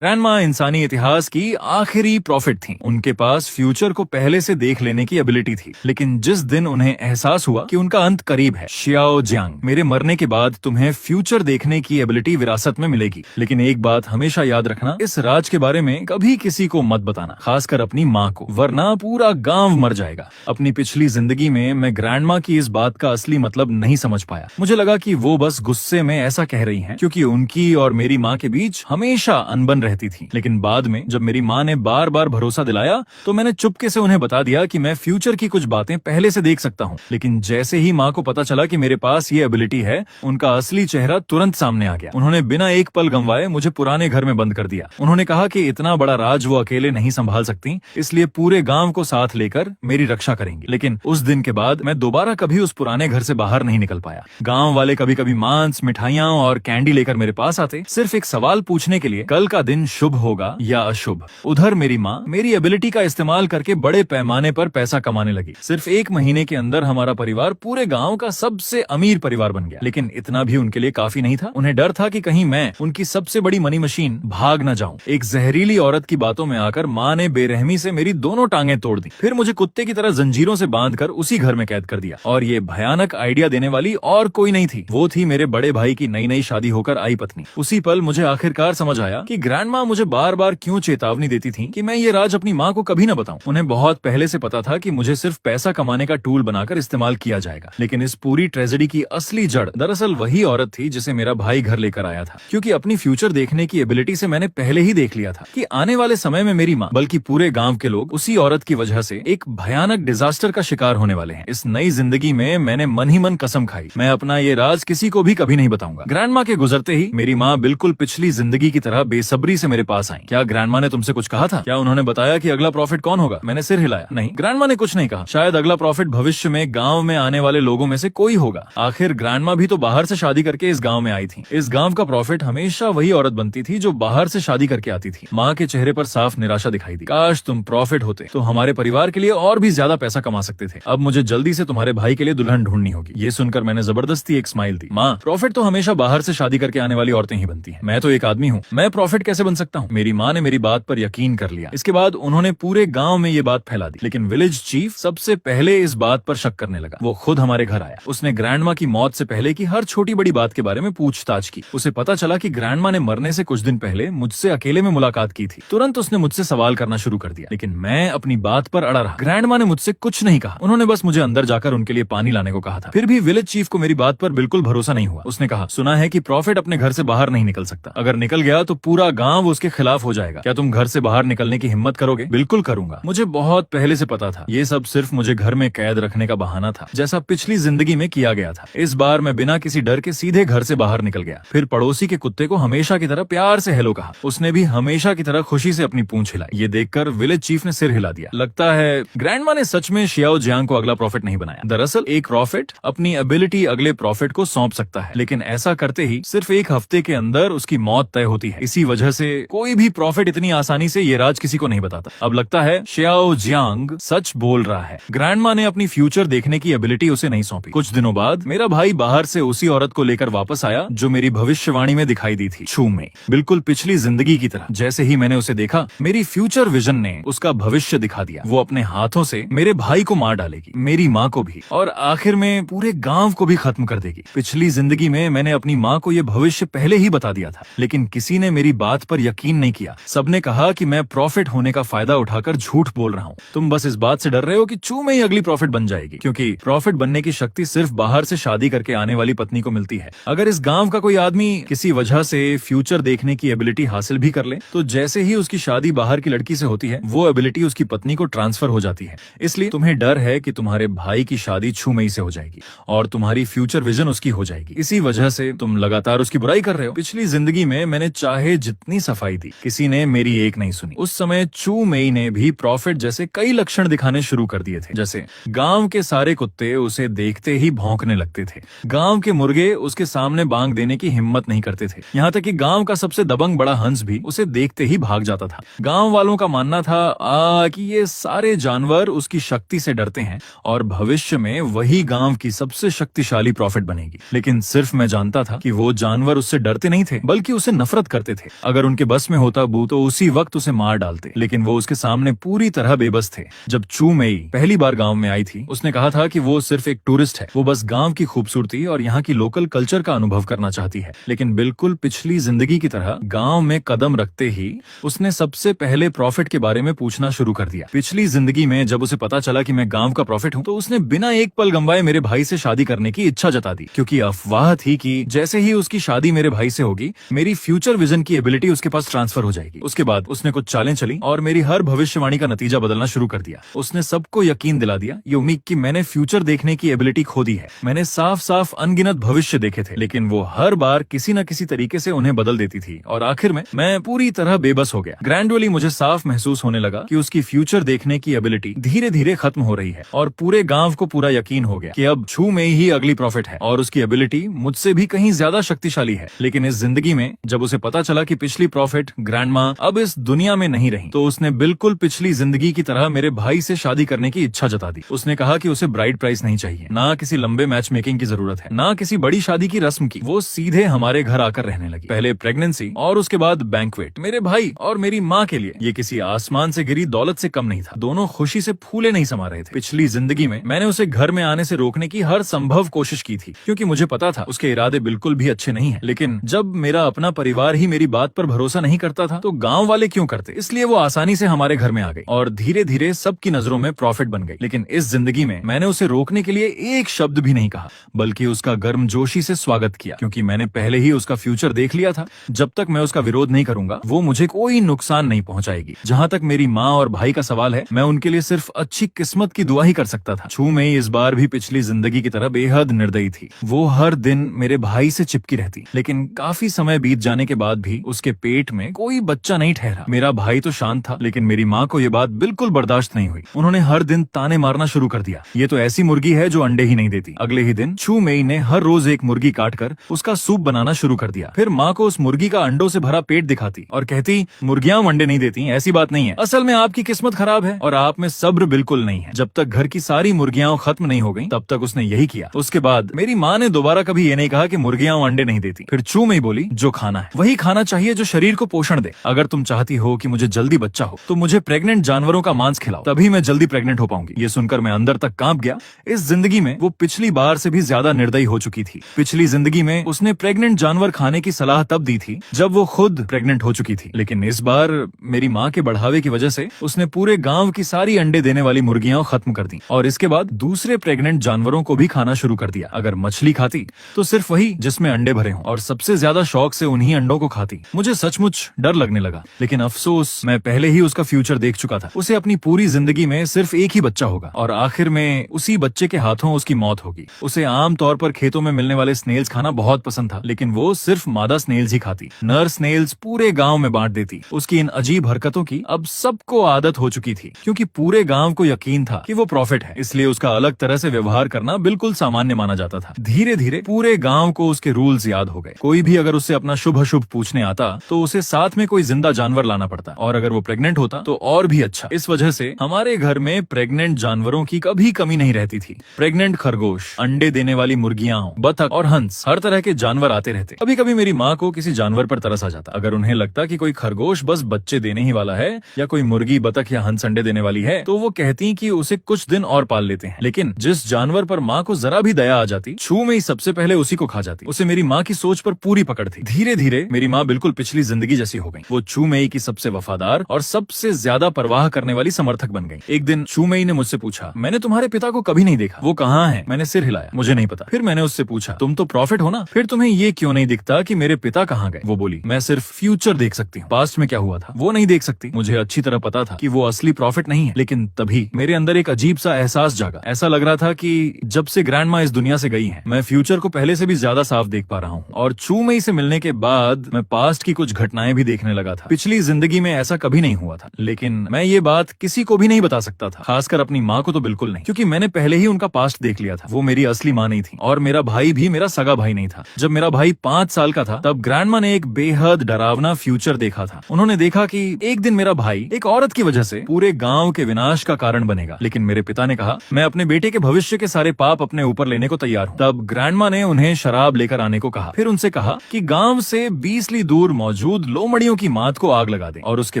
Grandma इंसानी इतिहास की आखिरी प्रॉफिट थी। उनके पास फ्यूचर को पहले से देख लेने की एबिलिटी थी, लेकिन जिस दिन उन्हें एहसास हुआ कि उनका अंत करीब है, शियाओ जियांग, मेरे मरने के बाद तुम्हें फ्यूचर देखने की एबिलिटी विरासत में मिलेगी, लेकिन एक बात हमेशा याद रखना, इस राज के बारे में कभी किसी को मत बताना, खासकर अपनी माँ को, वरना पूरा गांव मर जाएगा। अपनी पिछली जिंदगी में मैं ग्रैंडमा की इस बात का असली मतलब नहीं समझ पाया। मुझे लगा कि वो बस गुस्से में ऐसा कह रही हैं क्योंकि उनकी और मेरी माँ के बीच हमेशा अनबन रहती थी। लेकिन बाद में जब मेरी माँ ने बार बार भरोसा दिलाया तो मैंने चुपके से उन्हें बता दिया कि मैं फ्यूचर की कुछ बातें पहले से देख सकता हूँ। लेकिन जैसे ही माँ को पता चला कि मेरे पास ये एबिलिटी है, उनका असली चेहरा तुरंत सामने आ गया। उन्होंने बिना एक पल गंवाए मुझे पुराने घर में बंद कर दिया। उन्होंने कहा कि इतना बड़ा राज वो अकेले नहीं संभाल सकती, इसलिए पूरे गांव को साथ लेकर मेरी रक्षा करेंगी। लेकिन उस दिन के बाद मैं दोबारा कभी उस पुराने घर से बाहर नहीं निकल पाया। गांव वाले कभी कभी मांस, मिठाइयाँ और कैंडी लेकर मेरे पास आते, सिर्फ एक सवाल पूछने के लिए, कल का दिन शुभ होगा या अशुभ। उधर मेरी माँ मेरी एबिलिटी का इस्तेमाल करके बड़े पैमाने पर पैसा कमाने लगी। सिर्फ एक महीने के अंदर हमारा परिवार पूरे गांव का सबसे अमीर परिवार बन गया। लेकिन इतना भी उनके लिए काफी नहीं था। उन्हें डर था कि कहीं मैं उनकी सबसे बड़ी मनी मशीन भाग न जाऊं। एक जहरीली औरत की बातों में आकर माँ ने बेरहमी से मेरी दोनों टांगें तोड़ दी, फिर मुझे कुत्ते की तरह जंजीरों से बांधकर उसी घर में कैद कर दिया। और ये भयानक आइडिया देने वाली और कोई नहीं थी, वो थी मेरे बड़े भाई की नई नई शादी होकर आई पत्नी। उसी पल मुझे आखिरकार समझ आया कि ग्रैंडमा मुझे बार बार क्यों चेतावनी देती थी कि मैं ये राज अपनी माँ को कभी न बताऊं। उन्हें बहुत पहले से पता था कि मुझे सिर्फ पैसा कमाने का टूल बनाकर इस्तेमाल किया जाएगा। लेकिन इस पूरी ट्रेजेडी की असली जड़ दरअसल वही औरत थी जिसे मेरा भाई घर लेकर आया था। क्योंकि अपनी फ्यूचर देखने की एबिलिटी से मैंने पहले ही देख लिया था कि आने वाले समय में मेरी माँ बल्कि पूरे गांव के लोग उसी औरत की वजह से एक भयानक डिजास्टर का शिकार होने वाले हैं। इस नई जिंदगी में मैंने मन ही मन कसम खाई, मैं अपना ये राज किसी को भी कभी नहीं बताऊंगा। ग्रैंडमा के गुजरते ही मेरी माँ बिल्कुल पिछली जिंदगी की तरह बेसब्री से मेरे पास आई। क्या ग्रैंडमा ने तुमसे कुछ कहा था? क्या उन्होंने बताया कि अगला प्रॉफिट कौन होगा? मैंने सिर हिलाया। नहीं, ग्रैंडमा ने कुछ नहीं कहा। शायद अगला प्रॉफिट भविष्य में गांव में आने वाले लोगों में से कोई होगा। आखिर ग्रैंडमा भी तो बाहर से शादी करके इस गांव में आई थी। इस गांव का प्रॉफिट हमेशा वही औरत बनती थी जो बाहर से शादी करके आती थी। माँ के चेहरे पर साफ निराशा दिखाई दी। काश तुम प्रॉफिट होते तो हमारे परिवार के लिए और भी ज्यादा पैसा कमा सकते थे। अब मुझे जल्दी से तुम्हारे भाई के लिए दुल्हन ढूंढनी होगी। ये सुनकर मैंने जबरदस्ती एक स्माइल दी। माँ, प्रॉफिट तो हमेशा बाहर से शादी करके आने वाली औरतें ही बनती हैं। मैं तो एक आदमी हूँ, मैं प्रॉफिट कैसे बन सकता हूँ? मेरी माँ ने मेरी बात पर यकीन कर लिया। इसके बाद उन्होंने पूरे गांव में ये बात फैला दी। लेकिन विलेज चीफ सबसे पहले इस बात पर शक करने लगा। वो खुद हमारे घर आया। उसने ग्रैंडमा की मौत से पहले की हर छोटी बड़ी बात के बारे में पूछताछ की। उसे पता चला कि ग्रैंडमा ने मरने से कुछ दिन पहले मुझसे अकेले में मुलाकात की थी। तुरंत उसने मुझसे सवाल करना शुरू कर दिया, लेकिन मैं अपनी बात पर अड़ा रहा। ग्रैंडमा ने मुझसे कुछ नहीं कहा, उन्होंने बस मुझे अंदर जाकर उनके लिए पानी लाने को कहा था। फिर भी विलेज चीफ को मेरी बात पर बिल्कुल भरोसा नहीं हुआ। उसने कहा, सुना है कि प्रॉफिट अपने घर से बाहर नहीं निकल सकता, अगर निकल गया तो पूरा गांव उसके खिलाफ हो जाएगा। क्या तुम घर से बाहर निकलने की हिम्मत करोगे? बिल्कुल करूंगा। मुझे बहुत पहले से पता था ये सब सिर्फ मुझे घर में कैद रखने का बहाना था, जैसा पिछली जिंदगी में किया गया था। इस बार मैं बिना किसी डर के सीधे घर से बाहर निकल गया। फिर पड़ोसी के कुत्ते को हमेशा की तरह प्यार से हेलो कहा। उसने भी हमेशा की तरह खुशी से अपनी पूंछ हिलाई। ये देखकर विलेज चीफ ने सिर हिला दिया। लगता है ग्रैंडमा ने सच में शियाओ जियांग को अगला प्रॉफिट नहीं बनाया। दरअसल एक प्रॉफिट अपनी एबिलिटी अगले प्रॉफिट को सौंप सकता है, लेकिन ऐसा करते ही सिर्फ एक हफ्ते के अंदर उसकी मौत तय होती है। इसी वजह से कोई भी प्रॉफिट इतनी आसानी से ये राज किसी को नहीं बताता। अब लगता है शियाओ जियांग सच बोल रहा है। ग्रैंडमा ने अपनी फ्यूचर देखने की एबिलिटी उसे नहीं सौंपी। कुछ दिनों बाद मेरा भाई बाहर से उसी औरत को लेकर वापस आया जो मेरी भविष्यवाणी में दिखाई दी थी, छू में, बिल्कुल पिछली जिंदगी की तरह। जैसे ही मैंने उसे देखा, मेरी फ्यूचर विजन ने उसका भविष्य दिखा दिया। वो अपने हाथों से मेरे भाई को मार डालेगी, मेरी माँ को भी, और आखिर में पूरे गांव को भी खत्म कर देगी। पिछली जिंदगी में मैंने अपनी माँ को यह भविष्य पहले ही बता दिया था, लेकिन किसी ने मेरी बात पर यकीन नहीं किया। सबने कहा कि मैं प्रॉफिट होने का फायदा उठाकर झूठ बोल रहा हूँ। तुम बस इस बात से डर रहे हो कि चू में ही अगली प्रॉफिट बन जाएगी, क्योंकि प्रॉफिट बनने की शक्ति सिर्फ बाहर से शादी करके आने वाली पत्नी को मिलती है। अगर इस गांव का कोई आदमी किसी वजह से फ्यूचर देखने की एबिलिटी हासिल भी कर ले, तो जैसे ही उसकी शादी बाहर की लड़की से होती है, वो एबिलिटी उसकी पत्नी को ट्रांसफर हो जाती है। इसलिए तुम्हें डर है कि तुम्हारे भाई की शादी छू में ही से हो जाएगी और तुम्हारी फ्यूचर विजन उसकी हो जाएगी। इसी वजह से तुम लगातार उसकी बुराई कर रहे हो। पिछली जिंदगी में मैंने चाहे जितनी सफाई दी, किसी ने मेरी एक नहीं सुनी। उस समय चू मेई ने भी प्रॉफिट जैसे कई लक्षण दिखाने शुरू कर दिए थे। जैसे गांव के सारे कुत्ते उसे देखते ही भौंकने लगते थे, गांव के मुर्गे उसके सामने बांग देने की हिम्मत नहीं करते थे, यहाँ तक कि गांव का सबसे दबंग बड़ा हंस भी उसे देखते ही भाग जाता था। गांव वालों का मानना था कि ये सारे जानवर उसकी शक्ति से डरते हैं और भविष्य में वही गांव की सबसे शक्तिशाली प्रॉफिट बनेगी। लेकिन सिर्फ मैं जानता था कि वो जानवर उससे डरते नहीं थे, बल्कि उसे नफरत करते थे। अगर उनके बस में होता बू तो उसी वक्त उसे मार डालते, लेकिन वो उसके सामने पूरी तरह बेबस थे। जब चू मेई पहली बार गांव में आई थी, उसने कहा था कि वो सिर्फ एक टूरिस्ट है, वो बस गांव की खूबसूरती और यहाँ की लोकल कल्चर का अनुभव करना चाहती है। लेकिन बिल्कुल पिछली जिंदगी की तरह गांव में कदम रखते ही उसने सबसे पहले प्रॉफिट के बारे में पूछना शुरू कर दिया। पिछली जिंदगी में जब उसे पता चला कि मैं गांव का प्रॉफिट हूँ, तो उसने बिना एक पल गंवाए मेरे भाई से शादी करने की इच्छा जता दी, क्योंकि अफवाह थी कि जैसे ही उसकी शादी मेरे भाई से होगी, मेरी फ्यूचर विजन की एबिलिटी उसके पास ट्रांसफर हो जाएगी। उसके बाद उसने कुछ चालें चली और मेरी हर भविष्यवाणी का नतीजा बदलना शुरू कर दिया। उसने सबको यकीन दिला दिया, ये उम्मीद कि मैंने फ्यूचर देखने की एबिलिटी खो दी है। मैंने साफ साफ अनगिनत भविष्य देखे थे, लेकिन वो हर बार किसी न किसी तरीके से उन्हें बदल देती थी और आखिर में मैं पूरी तरह बेबस हो गया। ग्रैंडुअली मुझे साफ महसूस होने लगा कि उसकी फ्यूचर देखने की एबिलिटी धीरे धीरे खत्म हो रही है और पूरे गांव को पूरा यकीन हो गया कि अब छू में ही अगली प्रॉफिट है और उसकी एबिलिटी मुझसे भी कहीं ज्यादा शक्तिशाली है। लेकिन इस जिंदगी में जब उसे पता चला कि पिछली प्रॉफिट ग्रैंडमा अब इस दुनिया में नहीं रही, तो उसने बिल्कुल पिछली जिंदगी की तरह मेरे भाई से शादी करने की इच्छा जता दी। उसने कहा कि उसे ब्राइड प्राइस नहीं चाहिए, ना किसी लंबे मैच मेकिंग की जरूरत है, ना किसी बड़ी शादी की रस्म की। वो सीधे हमारे घर आकर रहने लगी। पहले प्रेगनेंसी और उसके बाद बैंक्वेट। मेरे भाई और मेरी माँ के लिए ये किसी आसमान से गिरी दौलत से कम नहीं था। दोनों खुशी से फूले नहीं समा रहे थे। पिछली जिंदगी में मैंने उसे घर में आने से रोकने की हर संभव कोशिश की थी, क्योंकि मुझे पता था उसके इरादे बिल्कुल भी अच्छे नहीं है। लेकिन जब मेरा अपना परिवार ही मेरी बात पर भरोसा नहीं करता था, तो गांव वाले क्यों करते? इसलिए वो आसानी से हमारे घर में आ गई और धीरे धीरे सबकी नजरों में प्रॉफिट बन गई। लेकिन इस जिंदगी में मैंने उसे रोकने के लिए एक शब्द भी नहीं कहा, बल्कि उसका गर्मजोशी से स्वागत किया, क्योंकि मैंने पहले ही उसका फ्यूचर देख लिया था। जब तक मैं उसका विरोध नहीं करूंगा, वो मुझे कोई नुकसान नहीं पहुंचाएगी। जहां तक मेरी माँ और भाई का सवाल है, मैं उनके लिए सिर्फ अच्छी किस्मत की दुआ ही कर सकता था। छू में इस बार भी पिछली जिंदगी की तरह बेहद निर्दयी थी। वो हर दिन मेरे भाई से चिपकी रहती, लेकिन काफी समय बीत जाने के बाद भी उसके पेट में कोई बच्चा नहीं ठहरा। मेरा भाई तो शांत था, लेकिन मेरी माँ को ये बात बिल्कुल बर्दाश्त नहीं हुई। उन्होंने हर दिन ताने मारना शुरू कर दिया, ये तो ऐसी मुर्गी है जो अंडे ही नहीं देती। अगले ही दिन छू मेई ने हर रोज एक मुर्गी काटकर उसका सूप बनाना शुरू कर दिया। फिर माँ को उस मुर्गी का अंडों से भरा पेट दिखाती और कहती, मुर्गियां अंडे नहीं देती, ऐसी बात नहीं है, असल में आपकी किस्मत खराब है और आप में सब्र बिल्कुल नहीं है। जब तक घर की सारी मुर्गियां खत्म नहीं हो गई, तब तक उसने यही किया। उसके बाद मेरी माँ ने दोबारा कभी ये नहीं कहा कि मुर्गियां अंडे नहीं देती। फिर छू मेई बोली, जो खाना है वही खाना चाहिए जो शरीर को पोषण दे। अगर तुम चाहती हो कि मुझे जल्दी बच्चा हो, तो मुझे प्रेग्नेंट जानवरों का मांस खिलाओ, तभी मैं जल्दी प्रेग्नेंट हो पाऊंगी। ये सुनकर मैं अंदर तक कांप गया। इस जिंदगी में वो पिछली बार से भी ज्यादा निर्दयी हो चुकी थी। पिछली जिंदगी में उसने प्रेग्नेंट जानवर खाने की सलाह तब दी थी जब वो खुद प्रेग्नेंट हो चुकी थी, लेकिन इस बार मेरी माँ के बढ़ावे की वजह से उसने पूरे गांव की सारी अंडे देने वाली मुर्गियां खत्म कर दी और इसके बाद दूसरे प्रेग्नेंट जानवरों को भी खाना शुरू कर दिया। अगर मछली खाती तो सिर्फ वही जिसमें अंडे भरे हों और सबसे ज्यादा शौक से उन्हीं अंडों को खाती। मुझे सचमुच डर लगने लगा, लेकिन अफसोस मैं पहले ही उसका फ्यूचर देख चुका था। उसे अपनी पूरी जिंदगी में सिर्फ एक ही बच्चा होगा और आखिर में उसी बच्चे के हाथों उसकी मौत होगी। उसे आम तौर पर खेतों में मिलने वाले स्नेल्स खाना बहुत पसंद था, लेकिन वो सिर्फ मादा स्नेल्स ही खाती। नर स्नेल्स पूरे गांव में बांट देती। उसकी इन अजीब हरकतों की अब सबको आदत हो चुकी थी, क्योंकि पूरे गांव को यकीन था कि वो प्रॉफिट है, इसलिए उसका अलग तरह से व्यवहार करना बिल्कुल सामान्य माना जाता था। धीरे धीरे पूरे गांव को उसके रूल्स याद हो गए। कोई भी अगर उससे अपना शुभ अशुभ पूछने आता तो उसे साथ में कोई जिंदा जानवर लाना पड़ता, और अगर वो प्रेग्नेंट होता तो और भी अच्छा। इस वजह से हमारे घर में प्रेग्नेंट जानवरों की कभी कमी नहीं रहती थी। प्रेग्नेंट खरगोश, अंडे देने वाली मुर्गियां, बतख और हंस, हर तरह के जानवर आते रहते। कभी कभी मेरी माँ को किसी जानवर पर तरस आ जाता। अगर उन्हें लगता कि कोई खरगोश बस बच्चे देने ही वाला है या कोई मुर्गी, बतख या हंस अंडे देने वाली है, तो वो कहती कि उसे कुछ दिन और पाल लेते हैं। लेकिन जिस जानवर पर माँ को जरा भी दया आ जाती, छू में ही सबसे पहले उसी को खा जाती। उसे मेरी माँ की सोच पर पूरी पकड़ थी। धीरे धीरे मेरी माँ बिल्कुल पिछली जिंदगी जैसी हो गई। वो छू मेई की सबसे वफादार और सबसे ज्यादा परवाह करने वाली समर्थक बन गई। एक दिन छू मेई ने मुझसे पूछा, मैंने तुम्हारे पिता को कभी नहीं देखा, वो कहाँ है? मैंने सिर हिलाया, मुझे नहीं पता। फिर मैंने उससे पूछा, तुम तो प्रॉफिट हो ना, फिर तुम्हें ये क्यों नहीं दिखता कि मेरे पिता कहाँ गए? वो बोली, मैं सिर्फ फ्यूचर देख सकती हूँ, पास्ट में क्या हुआ था वो नहीं देख सकती। मुझे अच्छी तरह पता था कि वो असली प्रॉफिट नहीं है, लेकिन तभी मेरे अंदर एक अजीब सा एहसास जागा। ऐसा लग रहा था कि जब से ग्रैंडमा इस दुनिया से गई है, मैं फ्यूचर को पहले से भी ज्यादा साफ देख पा रहा हूँ। और छू मेई से मिलने के बाद मैं पास्ट की कुछ घटनाएं भी देखने लगा था। पिछली जिंदगी में ऐसा कभी नहीं हुआ था, लेकिन मैं ये बात किसी को भी नहीं बता सकता था, खासकर अपनी माँ को तो बिल्कुल नहीं, क्योंकि मैंने पहले ही उनका पास्ट देख लिया था। वो मेरी असली माँ नहीं थी और मेरा भाई भी मेरा सगा भाई नहीं था। जब मेरा भाई 5 साल का था, तब ग्रैंडमा ने एक बेहद डरावना फ्यूचर देखा था। उन्होंने देखा कि एक दिन मेरा भाई एक औरत की वजह से पूरे गांव के विनाश का कारण बनेगा। लेकिन मेरे पिता ने कहा, मैं अपने बेटे के भविष्य के सारे पाप अपने ऊपर लेने को तैयार हूँ। तब ग्रैंडमा ने उन्हें शराब लेकर आने को कहा। फिर उनसे कहा कि गांव से 20 ली दूर मौजूद मौजूद लोमड़ियों की मात को आग लगा दें और उसके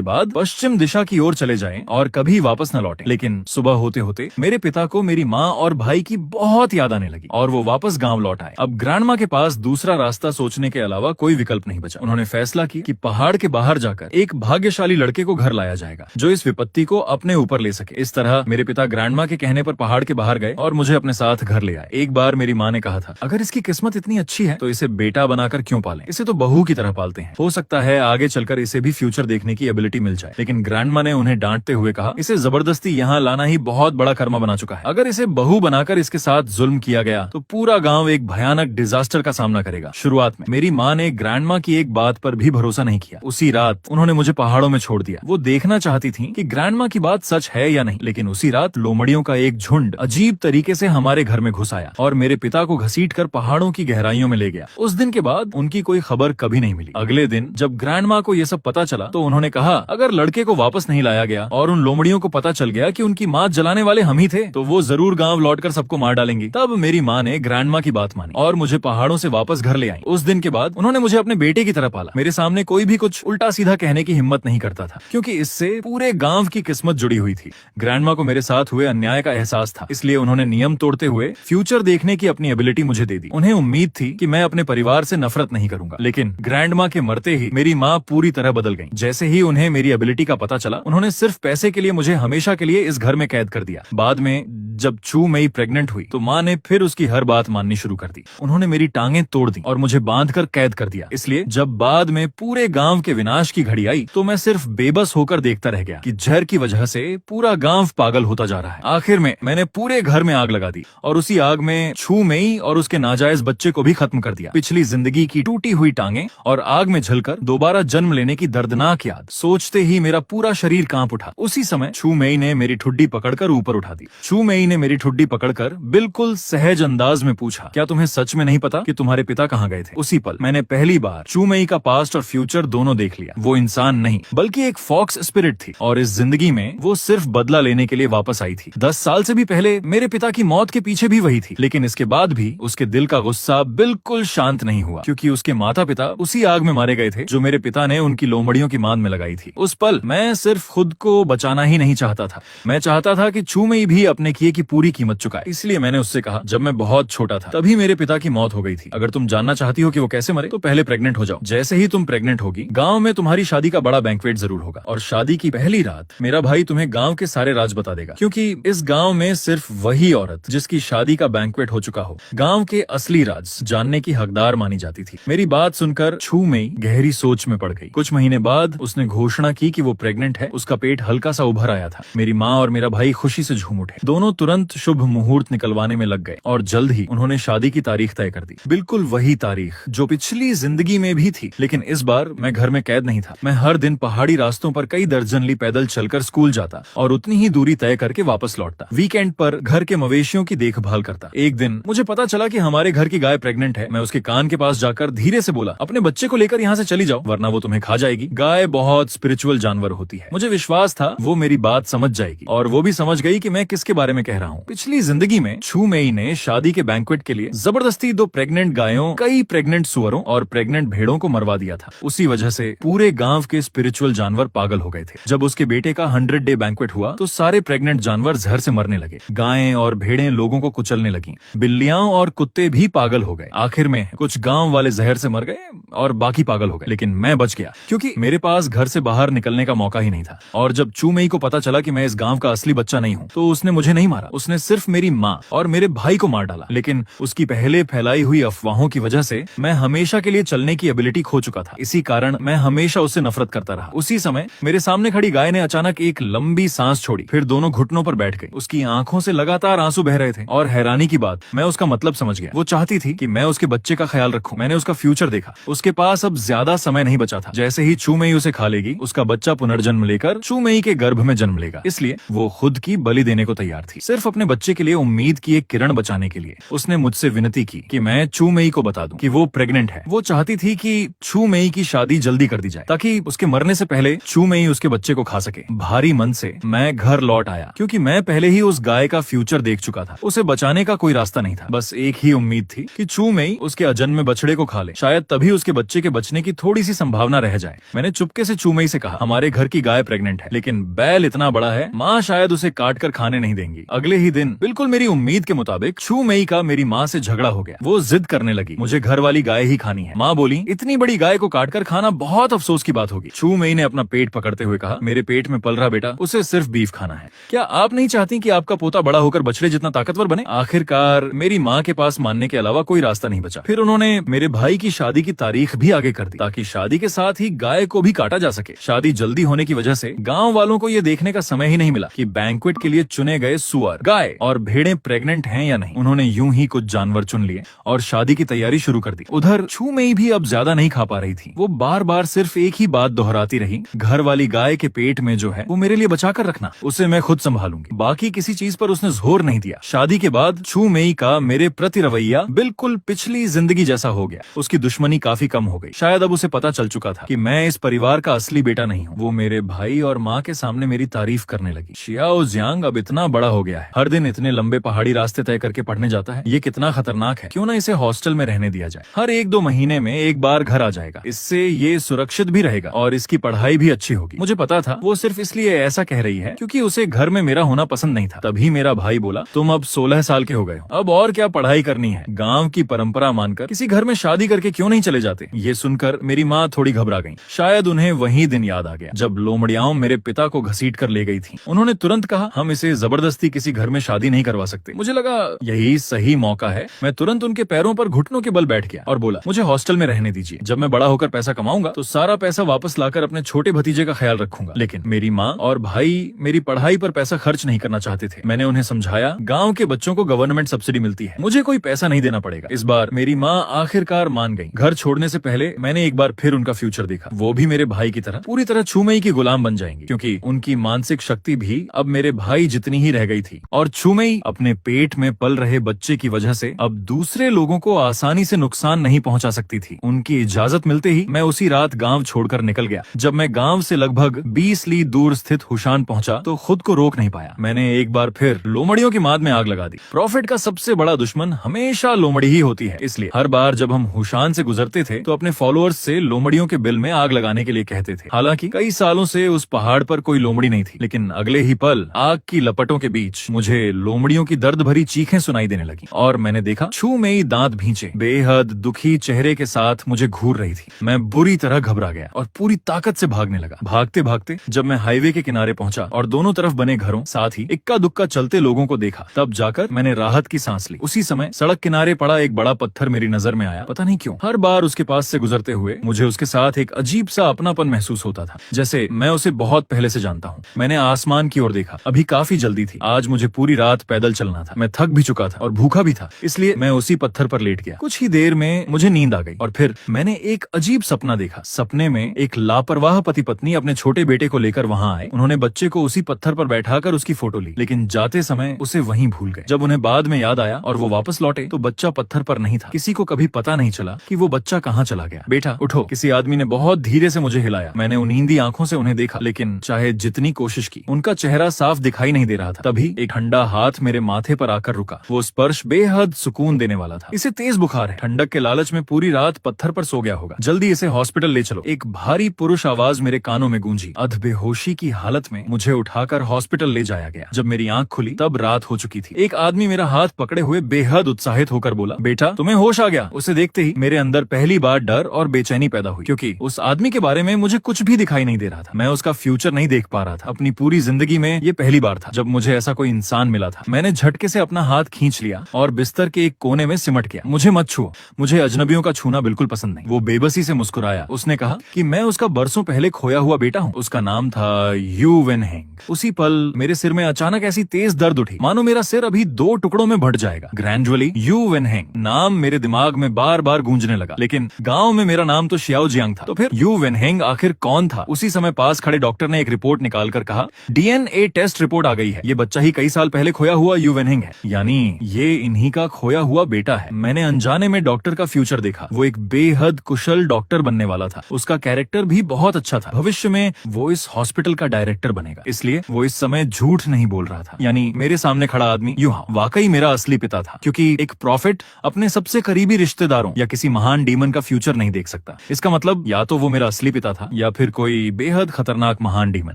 बाद पश्चिम दिशा की ओर चले जाएं और कभी वापस न लौटें। लेकिन सुबह होते होते मेरे पिता को मेरी माँ और भाई की बहुत याद आने लगी और वो वापस गाँव लौट आए। अब ग्रैंडमा के पास दूसरा रास्ता सोचने के अलावा कोई विकल्प नहीं बचा। उन्होंने फैसला किया कि पहाड़ के बाहर जाकर एक भाग्यशाली लड़के को घर लाया जाएगा जो इस विपत्ति को अपने ऊपर ले सके। इस तरह मेरे पिता ग्रैंडमा के कहने पर पहाड़ के बाहर गए और मुझे अपने साथ घर ले आए। एक बार मेरी माँ ने कहा था, अगर इसकी किस्मत इतनी अच्छी है तो इसे बेटा बनाकर क्यों पालें, इसे तो बहू की तरह पालते हैं, हो सकता है आगे चलकर इसे भी फ्यूचर देखने की एबिलिटी मिल जाए। लेकिन ग्रैंडमा ने उन्हें डांटते हुए कहा, इसे जबरदस्ती यहाँ लाना ही बहुत बड़ा कर्मा बना चुका है। अगर इसे बहू बनाकर इसके साथ जुल्म किया गया तो पूरा गाँव एक भयानक डिजास्टर का सामना करेगा। शुरुआत में मेरी माँ ने ग्रैंडमा की एक बात पर भी भरोसा नहीं किया। उसी रात उन्होंने मुझे पहाड़ों में छोड़ दिया। वो देखना चाहती थी कि ग्रैंडमा की बात सच है या नहीं। लेकिन उसी रात लोमड़ियों का एक झुंड अजीब तरीके से हमारे घर में घुस आया और मेरे पिता को घसीटकर पहाड़ों की गहराइयों में ले गया। उस दिन के बाद उनकी कोई खबर कभी नहीं मिली। अगले दिन जब ग्रैंडमा को यह सब पता चला तो उन्होंने कहा, अगर लड़के को वापस नहीं लाया गया और उन लोमड़ियों को पता चल गया कि उनकी माँ जलाने वाले हम ही थे तो वो जरूर गाँव लौटकर सबको मार डालेंगी। तब मेरी माँ ने ग्रैंडमा की बात मानी और मुझे पहाड़ों से वापस घर ले आई। उस दिन के बाद उन्होंने मुझे अपने बेटे की तरह पाला। मेरे सामने कोई भी कुछ उल्टा सीधा कहने की हिम्मत नहीं करता था क्योंकि इससे पूरे गांव की किस्मत जुड़ी हुई थी। ग्रैंडमा को मेरे साथ हुए अन्याय का एहसास था, इसलिए उन्होंने नियम तोड़ते हुए फ्यूचर देखने की अपनी एबिलिटी मुझे दे दी। उन्हें उम्मीद थी कि मैं अपने परिवार से नफरत नहीं करूंगा। लेकिन ग्रैंडमा के मरते ही मेरी माँ पूरी तरह बदल गई। जैसे ही उन्हें मेरी एबिलिटी का पता चला उन्होंने सिर्फ पैसे के लिए मुझे हमेशा के लिए इस घर में कैद कर दिया। बाद में जब चू मई प्रेग्नेंट हुई तो माँ ने फिर उसकी हर बात माननी शुरू कर दी। उन्होंने मेरी टांगें तोड़ दी और मुझे बांधकर कैद कर दिया। इसलिए जब बाद में पूरे गांव के विनाश की घड़ी आई तो मैं सिर्फ बेबस होकर देखता रह गया कि जहर की वजह से पूरा गांव पागल होता जा रहा है। आखिर में मैंने पूरे घर में आग लगा दी और उसी आग में छू मई और उसके नाजायज बच्चे को भी खत्म कर दिया। पिछली जिंदगी की टूटी हुई टांगें और आग में जलकर दोबारा जन्म लेने की दर्दनाक याद सोचते ही मेरा पूरा शरीर कांप उठा। उसी समय छू मई ने मेरी ठुड्डी पकड़कर ऊपर उठा दी। छू मई ने मेरी ठुड्डी पकड़कर बिल्कुल सहज अंदाज में पूछा, क्या तुम्हें सच में नहीं पता कि तुम्हारे पिता कहाँ गए थे? उसी पल मैंने पहली बार छू मई का पास्ट और फ्यूचर दोनों देख लिया। वो इंसान नहीं बल्कि एक फॉक्स स्पिरिट थी और इस जिंदगी में वो सिर्फ बदला लेने के लिए वापस आई थी। 10 साल से भी पहले मेरे पिता की मौत के पीछे भी वही थी। लेकिन इसके बाद भी उसके दिल का गुस्सा बिल्कुल शांत नहीं हुआ क्योंकि उसके माता पिता उसी आग में मारे गए थे जो मेरे पिता ने उनकी लोमड़ियों की मान में लगाई थी। उस पल मैं सिर्फ खुद को बचाना ही नहीं चाहता था, मैं चाहता था कि छू मई भी अपने किए की पूरी कीमत चुकाए। इसलिए मैंने उससे कहा, जब मैं बहुत छोटा था तभी मेरे पिता की मौत हो गई थी। अगर तुम जानना चाहती हो कि वो कैसे मरे तो पहले प्रेग्नेंट हो जाओ। जैसे ही तुम प्रेग्नेंट होगी गांव में तुम्हारी शादी का बड़ा बैंक्वेट जरूर होगा और शादी की पहली रात मेरा भाई तुम्हें गांव के सारे राज बता देगा क्योंकि इस गांव में सिर्फ वही औरत जिसकी शादी का बैंक्वेट हो चुका हो गांव के असली राज जानने की हकदार मानी जाती थी। मेरी बात सुनकर छू मई गहरी सोच में पड़ गई। कुछ महीने बाद उसने घोषणा की कि वो प्रेग्नेंट है। उसका पेट हल्का सा उभर आया था। मेरी माँ और मेरा भाई खुशी से झूम उठे। दोनों तुरंत शुभ मुहूर्त निकलवाने में लग गए और जल्द ही उन्होंने शादी की तारीख तय कर दी। बिल्कुल वही तारीख जो पिछली जिंदगी में भी थी। लेकिन इस बार मैं घर में कैद नहीं था। मैं हर दिन पहाड़ी रास्तों पर कई दर्जन ली पैदल चलकर स्कूल जाता और उतनी ही दूरी तय करके वापस लौटता। वीकेंड पर घर के मवेशियों की देखभाल करता। एक दिन मुझे पता चला कि हमारे घर की गाय प्रेग्नेंट है। मैं उसके कान के पास जाकर धीरे से बोला, अपने बच्चे को लेकर यहाँ से चली जाओ वरना वो तुम्हें खा जाएगी। गाय बहुत स्पिरिचुअल जानवर होती है। मुझे विश्वास था वो मेरी बात समझ जाएगी और वो भी समझ गई कि मैं किसके बारे में कह रहा हूँ। पिछली जिंदगी में छू मई ने शादी के बैंक्वेट के लिए जबरदस्ती 2 प्रेग्नेंट गायों, कई प्रेग्नेंट सुअरों और प्रेग्नेंट भेड़ों को मरवा दिया था। उसी वजह से पूरे गांव के स्पिरिचुअल जानवर पागल हो गए थे। जब उसके बेटे का 100 डे बैंक्वेट हुआ तो सारे प्रेग्नेंट जानवर जहर से मरने लगे। गायें और भेड़ें लोगों को कुचलने लगी। बिल्लियां और कुत्ते भी पागल हो गए। आखिर में कुछ गांव वाले जहर से मर गए और बाकी पागल हो गए। लेकिन मैं बच गया क्योंकि मेरे पास घर से बाहर निकलने का मौका ही नहीं था। और जब छू मई को पता चला कि मैं इस गांव का असली बच्चा नहीं हूँ तो उसने मुझे नहीं मारा। उसने सिर्फ मेरी माँ और मेरे भाई को मार डाला। लेकिन उसकी पहले फैलाई हुई अफवाहों की वजह से मैं हमेशा के लिए चलने की एबिलिटी खो चुका था। इसी कारण मैं हमेशा उससे नफरत करता रहा। उसी समय मेरे सामने खड़ी गाय ने अचानक एक लंबी सांस छोड़ी, फिर दोनों घुटनों पर बैठ गई। उसकी आंखों से लगातार आंसू बह रहे थे और हैरानी की बात, मैं उसका मतलब समझ गया। वो चाहती थी कि मैं उसके बच्चे का ख्याल रखूं। मैंने उसका फ्यूचर देखा। उसके पास अब ज्यादा समय नहीं बचा था। जैसे ही छू मई उसे खा लेगी उसका बच्चा पुनर्जन्म लेकर छू मई के गर्भ में जन्म लेगा। इसलिए वो खुद की बलि देने को तैयार थी। सिर्फ अपने बच्चे के लिए उम्मीद की एक किरण बचाने के लिए। उसने मुझसे विनती की कि मैं चू मेई को बता दूं कि वो प्रेग्नेंट है। वो चाहती थी कि चू मेई की शादी जल्दी कर दी जाए ताकि उसके मरने से पहले चू मेई उसके बच्चे को खा सके। भारी मन से मैं घर लौट आया क्योंकि मैं पहले ही उस गाय का फ्यूचर देख चुका था। उसे बचाने का कोई रास्ता नहीं था, बस एक ही उम्मीद थी कि चू मेई उसके अजन्मे बछड़े को खा ले, शायद तभी उसके बच्चे के बचने की थोड़ी सी संभावना रह जाए। मैंने चुपके से चू मेई से कहा, हमारे घर की गाय प्रेग्नेंट है, लेकिन बैल इतना बड़ा है, माँ शायद उसे काट कर खाने नहीं देंगी। अगले ही दिन बिल्कुल मेरी उम्मीद के मुताबिक चू मेई का मेरी माँ से झगड़ा हो गया। वो जिद करने लगी, मुझे घर वाली गाय ही खानी है। माँ बोली, इतनी बड़ी गाय को काट कर खाना बहुत अफसोस की बात होगी। चू मेई ने अपना पेट पकड़ते हुए कहा, मेरे पेट में पल रहा बेटा, उसे सिर्फ बीफ खाना है। क्या आप नहीं चाहती कि आपका पोता बड़ा होकर बछड़े जितना ताकतवर बने? आखिरकार मेरी माँ के पास मानने के अलावा कोई रास्ता नहीं बचा। फिर उन्होंने मेरे भाई की शादी की तारीख भी आगे कर दी ताकि शादी के साथ ही गाय को भी काटा जा सके। शादी जल्दी होने की वजह से गांव वालों को ये देखने का समय ही नहीं मिला कि बैंक्वेट के लिए चुने गए सुअर, गाय और भेड़ें प्रेग्नेंट हैं या नहीं। उन्होंने यूं ही कुछ जानवर चुन लिए और शादी की तैयारी शुरू कर दी। उधर चू मेई भी अब ज्यादा नहीं खा पा रही थी। वो बार बार सिर्फ एक ही बात दोहराती रही, घर वाली गाय के पेट में जो है वो मेरे लिए बचा कर रखना, उसे मैं खुद संभालूंगी। बाकी किसी चीज पर उसने जोर नहीं दिया। शादी के बाद चू मेई का मेरे प्रति रवैया बिल्कुल पिछली जिंदगी जैसा हो गया। उसकी दुश्मनी काफी कम हो गई। शायद अब उसे पता चल चुका था कि मैं इस परिवार का असली बेटा नहीं हूँ। वो मेरे भाई और माँ के सामने मेरी तारीफ करने लगी। शियाओ जियांग अब इतना बड़ा हो गया है, हर दिन इतने लंबे पहाड़ी रास्ते तय करके पढ़ने जाता है। ये कितना खतरनाक है, क्यों ना इसे हॉस्टल में रहने दिया जाए। हर 1-2 महीने में एक बार घर आ जाएगा, इससे ये सुरक्षित भी रहेगा और इसकी पढ़ाई भी अच्छी होगी। मुझे पता था वो सिर्फ इसलिए ऐसा कह रही है क्योंकि उसे घर में मेरा होना पसंद नहीं था। तभी मेरा भाई बोला, तुम अब 16 साल के हो गए हो, अब और क्या पढ़ाई करनी है, गाँव की परंपरा मानकर किसी घर में शादी करके क्यों नहीं चले जाते। ये सुनकर मेरी माँ थोड़ी घबरा गई। शायद उन्हें वही दिन याद आ गया जब लोमड़ियाओं मेरे पिता को घसीट कर ले गई थी। उन्होंने तुरंत कहा, हम इसे जबरदस्ती किसी घर में शादी नहीं करवा सकते। मुझे लगा यही सही मौका है। मैं तुरंत उनके पैरों पर घुटनों के बल बैठ गया और बोला, मुझे हॉस्टल में रहने दीजिए। जब मैं बड़ा होकर पैसा कमाऊंगा तो सारा पैसा वापस लाकर अपने छोटे भतीजे का ख्याल रखूंगा। लेकिन मेरी माँ और भाई मेरी पढ़ाई पर पैसा खर्च नहीं करना चाहते थे। मैंने उन्हें समझाया, गाँव के बच्चों को गवर्नमेंट सब्सिडी मिलती है, मुझे कोई पैसा नहीं देना पड़ेगा। इस बार मेरी माँ आखिरकार मान गई। घर छोड़ने से पहले मैंने एक बार फिर उनका फ्यूचर देखा। वो भी मेरे भाई की तरह पूरी तरह चू मेई की गुलाम बन जाएंगी क्योंकि उनकी मानसिक शक्ति भी अब मेरे भाई जितनी ही रह गई थी। और चू मेई अपने पेट में पल रहे बच्चे की वजह से अब दूसरे लोगों को आसानी से नुकसान नहीं पहुंचा सकती थी। उनकी इजाजत मिलते ही मैं उसी रात गांव छोड़कर निकल गया। जब मैं गांव से लगभग 20 ली दूर स्थित हुशान पहुंचा तो खुद को रोक नहीं पाया। मैंने एक बार फिर लोमड़ियों की माद में आग लगा दी। प्रॉफिट का सबसे बड़ा दुश्मन हमेशा लोमड़ी ही होती है, इसलिए हर बार जब हम हुशान से गुजरते थे तो अपने फॉलोअर्स से लोमड़ियों के बिल में आग लगाने के लिए कहते थे। हालांकि कई सालों से उस पहाड़ पर कोई लोमड़ी नहीं थी, लेकिन अगले ही पल आग की लपटों के बीच मुझे लोमड़ियों की दर्द भरी चीखें सुनाई देने लगी और मैंने देखा चू मेई दांत भींचे बेहद दुखी चेहरे के साथ मुझे घूर रही थी। मैं बुरी तरह घबरा गया और पूरी ताकत से भागने लगा। भागते भागते जब मैं हाईवे के किनारे पहुंचा और दोनों तरफ बने घरों साथ ही इक्का दुक्का चलते लोगों को देखा, तब जाकर मैंने राहत की सांस ली। उसी समय सड़क किनारे पड़ा एक बड़ा पत्थर मेरी नजर में आया। पता नहीं क्यों हर बार उसके पास से गुजरते हुए मुझे उसके साथ एक अजीब सा अपनापन महसूस होता था, जैसे मैं उसे बहुत पहले से जानता हूँ। मैंने आसमान की ओर देखा। अभी काफी जल्दी थी, आज मुझे पूरी रात पैदल चलना था। मैं थक भी चुका था और भूखा भी था, इसलिए मैं उसी पत्थर पर लेट गया। कुछ ही देर में मुझे नींद आ गई और फिर मैंने एक अजीब सपना देखा। सपने में एक लापरवाह पति पत्नी अपने छोटे बेटे को लेकर वहां आए। उन्होंने बच्चे को उसी पत्थर पर बैठाकर उसकी फोटो ली, लेकिन जाते समय उसे वहीं भूल गए। जब उन्हें बाद में याद आया और वो वापस लौटे तो बच्चा पत्थर पर नहीं था। किसी को कभी पता नहीं चला कि वो बच्चा कहाँ चला गया। बेटा उठो, किसी आदमी ने बहुत धीरे से मुझे हिलाया। मैंने नींदी आंखों से उन्हें देखा, लेकिन चाहे जितनी कोशिश की उनका चेहरा साफ दिखाई नहीं दे रहा था। तभी एक ठंडा हाथ मेरे माथे पर आकर रुका। वो स्पर्श बेहद सुकून देने वाला था। इसे तेज बुखार है, ठंडक के लालच में पूरी रात पत्थर पर सो गया होगा, जल्दी इसे हॉस्पिटल ले चलो। एक भारी पुरुष आवाज मेरे कानों में गूंजी। अध बेहोशी की हालत में मुझे उठाकर हॉस्पिटल ले जाया गया। जब मेरी आंख खुली तब रात हो चुकी थी। एक आदमी मेरा हाथ पकड़े हुए बेहद उत्साहित होकर बोला, बेटा तुम्हें होश आ गया। उसे देखते ही मेरे अंदर पहली बार डर और बेचैनी पैदा हुई, क्योंकि उस आदमी के बारे में मुझे कुछ भी दिखाई नहीं दे रहा था। मैं उसका फ्यूचर नहीं देख पा रहा था। अपनी पूरी जिंदगी में ये पहली बार था जब मुझे ऐसा कोई इंसान मिला था। मैंने झटके से अपना हाथ खींच लिया और बिस्तर के एक कोने में सिमट गया। मुझे मत छुओ, मुझे अजनबियों का छूना बिल्कुल पसंद नहीं। वो बेबसी से मुस्कुराया। उसने कहा कि मैं उसका बरसों पहले खोया हुआ बेटा हूँ। उसका नाम था यू वेन हेंग। उसी पल मेरे सिर में अचानक ऐसी तेज दर्द उठी मानो मेरा सिर अभी 2 टुकड़ों में बढ़ जाएगा। ग्रेजुअली यू वेन हेंग नाम मेरे दिमाग में बार बार गूंजने लगा, लेकिन गांव में मेरा नाम तो शियाओ जियांग था। तो फिर यू वेन हेंग आखिर कौन था? उसी समय पास खड़े डॉक्टर ने एक रिपोर्ट निकालकर कहा, DNA टेस्ट रिपोर्ट आ गई है, ये बच्चा ही कई साल पहले खोया हुआ यू वेनहिंग है, यानी ये इन्हीं का खोया हुआ बेटा है। मैंने अनजाने में डॉक्टर का फ्यूचर देखा। वो एक बेहद कुशल डॉक्टर बनने वाला था। उसका कैरेक्टर भी बहुत अच्छा था। भविष्य में वो इस हॉस्पिटल का डायरेक्टर बनेगा, इसलिए वो इस समय झूठ नहीं बोल रहा था। यानी मेरे सामने खड़ा आदमी यूहाओ वाकई मेरा असली पिता था, क्योंकि एक प्रॉफिट अपने सबसे करीबी रिश्तेदारों या किसी महान डीमन का फ्यूचर नहीं देख सकता। इसका मतलब या तो वो मेरा असली पिता था या फिर कोई बेहद खतरनाक महान डीमन।